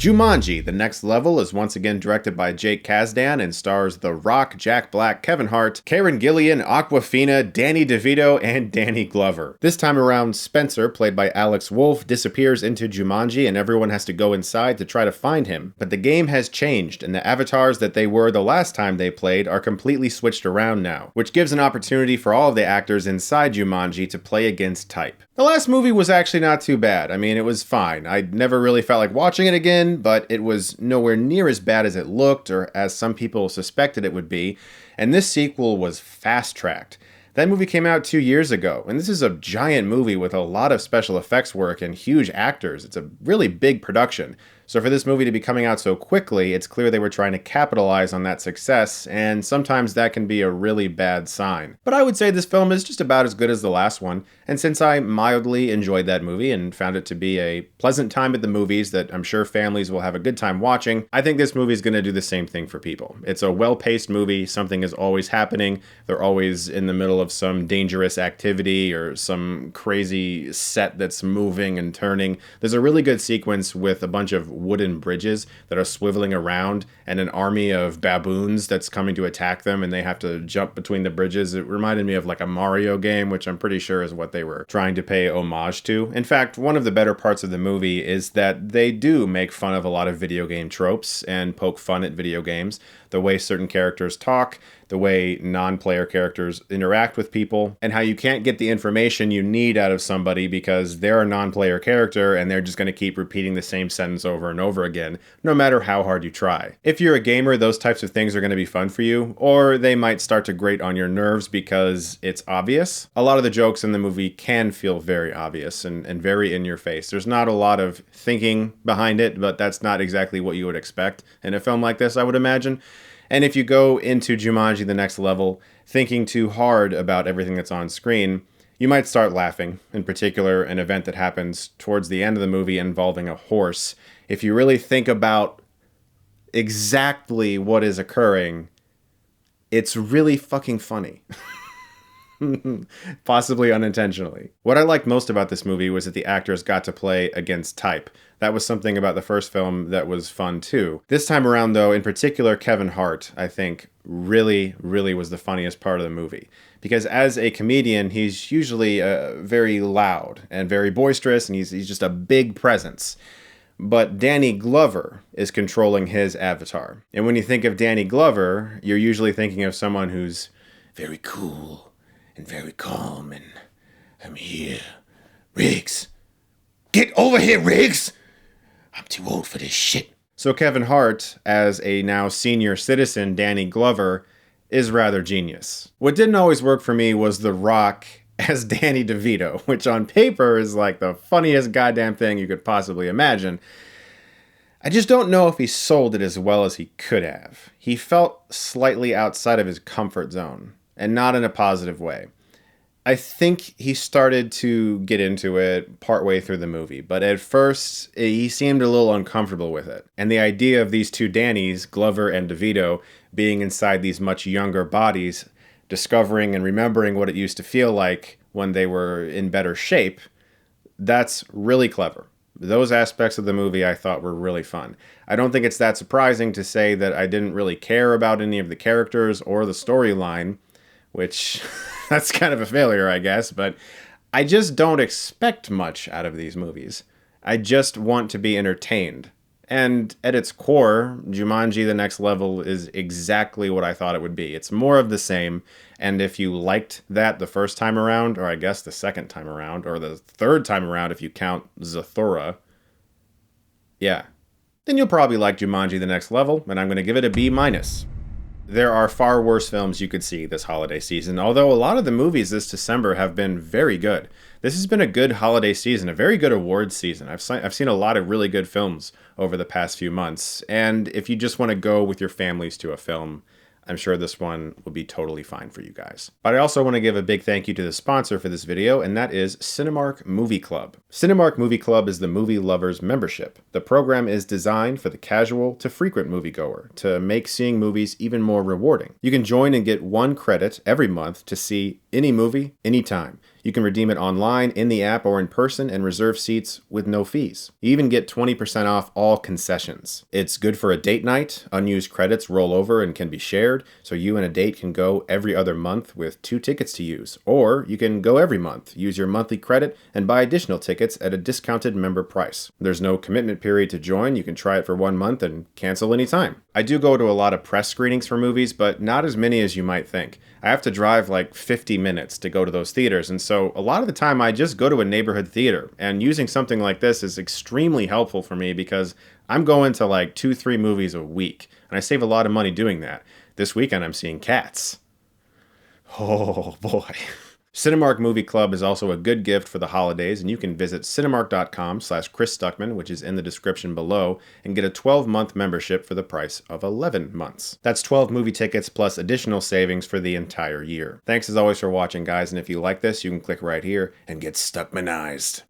Jumanji, The Next Level is once again directed by Jake Kasdan and stars The Rock, Jack Black, Kevin Hart, Karen Gillan, Awkwafina, Danny DeVito, and Danny Glover. This time around, Spencer, played by Alex Wolff, disappears into Jumanji and everyone has to go inside to try to find him. But the game has changed and the avatars that they were the last time they played are completely switched around now, which gives an opportunity for all of the actors inside Jumanji to play against type. The last movie was actually not too bad. I mean, it was fine. I never really felt like watching it again, but it was nowhere near as bad as it looked or as some people suspected it would be, and this sequel was fast-tracked. That movie came out 2 years ago, and this is a giant movie with a lot of special effects work and huge actors. It's a really big production. So for this movie to be coming out so quickly, it's clear they were trying to capitalize on that success, and sometimes that can be a really bad sign. But I would say this film is just about as good as the last one, and since I mildly enjoyed that movie and found it to be a pleasant time at the movies that I'm sure families will have a good time watching, I think this movie is going to do the same thing for people. It's a well-paced movie, something is always happening, they're always in the middle of some dangerous activity or some crazy set that's moving and turning. There's a really good sequence with a bunch of wooden bridges that are swiveling around and an army of baboons that's coming to attack them and they have to jump between the bridges. It reminded me of like a Mario game, which I'm pretty sure is what they were trying to pay homage to. In fact, one of the better parts of the movie is that they do make fun of a lot of video game tropes and poke fun at video games. The way certain characters talk, the way non-player characters interact with people, and how you can't get the information you need out of somebody because they're a non-player character and they're just going to keep repeating the same sentence over and over again, no matter how hard you try. If you're a gamer, those types of things are going to be fun for you, or they might start to grate on your nerves because it's obvious. A lot of the jokes in the movie can feel very obvious and very in your face. There's not a lot of thinking behind it, but that's not exactly what you would expect in a film like this, I would imagine. And if you go into Jumanji The Next Level thinking too hard about everything that's on screen, you might start laughing, in particular an event that happens towards the end of the movie involving a horse. If you really think about exactly what is occurring, it's really fucking funny. Possibly unintentionally. What I liked most about this movie was that the actors got to play against type. That was something about the first film that was fun too. This time around though, in particular Kevin Hart, I think really was the funniest part of the movie. Because as a comedian, he's usually very loud and very boisterous and he's just a big presence. But Danny Glover is controlling his avatar. And when you think of Danny Glover, you're usually thinking of someone who's very cool and very calm, and I'm here. Riggs! Get over here, Riggs! I'm too old for this shit. So Kevin Hart, as a now senior citizen Danny Glover, is rather genius. What didn't always work for me was The Rock as Danny DeVito, which on paper is like the funniest goddamn thing you could possibly imagine. I just don't know if he sold it as well as he could have. He felt slightly outside of his comfort zone. And not in a positive way. I think he started to get into it partway through the movie, but at first he seemed a little uncomfortable with it. And the idea of these two Dannys, Glover and DeVito, being inside these much younger bodies, discovering and remembering what it used to feel like when they were in better shape, that's really clever. Those aspects of the movie I thought were really fun. I don't think it's that surprising to say that I didn't really care about any of the characters or the storyline, which that's kind of a failure, I guess, but I just don't expect much out of these movies. I just want to be entertained. And at its core, Jumanji The Next Level is exactly what I thought it would be. It's more of the same, and if you liked that the first time around, or I guess the second time around, or the third time around if you count Zathura, yeah, then you'll probably like Jumanji The Next Level, and I'm going to give it a B-. There are far worse films you could see this holiday season, although a lot of the movies this December have been very good. This has been a good holiday season, a very good awards season. I've seen a lot of really good films over the past few months, and if you just want to go with your families to a film, I'm sure this one will be totally fine for you guys. But I also want to give a big thank you to the sponsor for this video, and that is Cinemark Movie Club. Cinemark Movie Club is the movie lover's membership. The program is designed for the casual to frequent moviegoer to make seeing movies even more rewarding. You can join and get 1 credit every month to see any movie, anytime. You can redeem it online, in the app, or in person and reserve seats with no fees. You even get 20% off all concessions. It's good for a date night. Unused credits roll over and can be shared, so you and a date can go every other month with 2 tickets to use. Or you can go every month, use your monthly credit, and buy additional tickets at a discounted member price. There's no commitment period to join. You can try it for 1 month and cancel anytime. I do go to a lot of press screenings for movies, but not as many as you might think. I have to drive like 50 minutes to go to those theaters, and so a lot of the time I just go to a neighborhood theater, and using something like this is extremely helpful for me because I'm going to like 2-3 movies a week, and I save a lot of money doing that. This weekend I'm seeing Cats. Oh boy. Cinemark Movie Club is also a good gift for the holidays, and you can visit cinemark.com/Chris Stuckmann, which is in the description below, and get a 12-month membership for the price of 11 months. That's 12 movie tickets plus additional savings for the entire year. Thanks as always for watching, guys, and if you like this, you can click right here and get Stuckmanized.